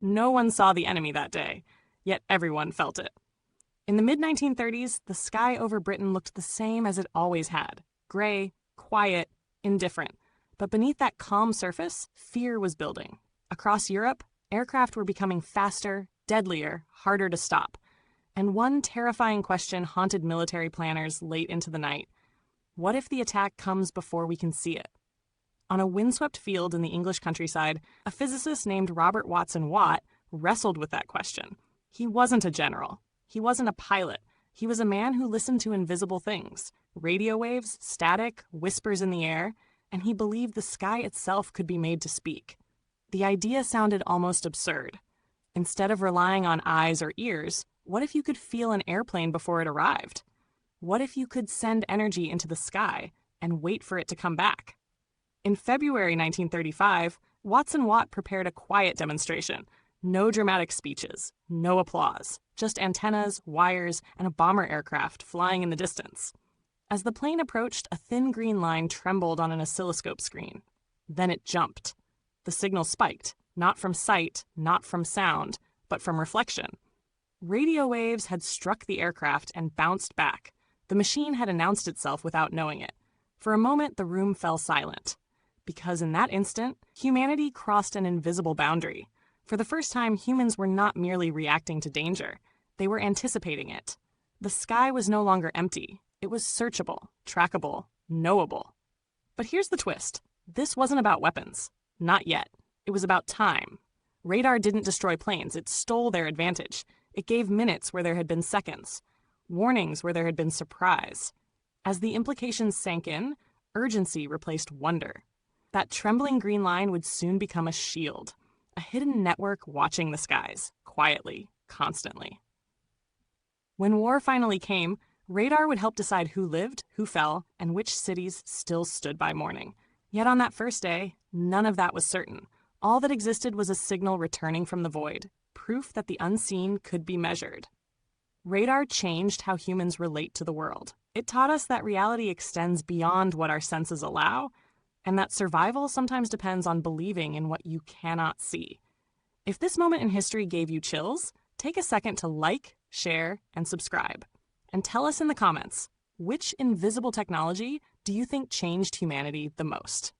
No one saw the enemy that day, yet everyone felt it. In the mid-1930s, the sky over Britain looked the same as it always had: gray, quiet, indifferent. But beneath that calm surface, fear was building. Across Europe, aircraft were becoming faster, deadlier, harder to stop. And one terrifying question haunted military planners late into the night. What if the attack comes before we can see it? On a windswept field in the English countryside, a physicist named Robert Watson Watt wrestled with that question. He wasn't a general. He wasn't a pilot. He was a man who listened to invisible things: radio waves, static, whispers in the air, and he believed the sky itself could be made to speak. The idea sounded almost absurd. Instead of relying on eyes or ears, what if you could feel an airplane before it arrived? What if you could send energy into the sky and wait for it to come back? In February 1935, Watson Watt prepared a quiet demonstration. No dramatic speeches, no applause, just antennas, wires, and a bomber aircraft flying in the distance. As the plane approached, a thin green line trembled on an oscilloscope screen. Then it jumped. The signal spiked, not from sight, not from sound, but from reflection. Radio waves had struck the aircraft and bounced back. The machine had announced itself without knowing it. For a moment, the room fell silent. Because in that instant, humanity crossed an invisible boundary. For the first time, humans were not merely reacting to danger. They were anticipating it. The sky was no longer empty. It was searchable, trackable, knowable. But here's the twist. This wasn't about weapons. Not yet. It was about time. Radar didn't destroy planes. It stole their advantage. It gave minutes where there had been seconds. Warnings where there had been surprise. As the implications sank in, urgency replaced wonder. That trembling green line would soon become a shield. A hidden network watching the skies, quietly, constantly. When war finally came, radar would help decide who lived, who fell, and which cities still stood by morning. Yet on that first day, none of that was certain. All that existed was a signal returning from the void, proof that the unseen could be measured. Radar changed how humans relate to the world. It taught us that reality extends beyond what our senses allow, and that survival sometimes depends on believing in what you cannot see. If this moment in history gave you chills, take a second to like, share, and subscribe. And tell us in the comments, which invisible technology do you think changed humanity the most?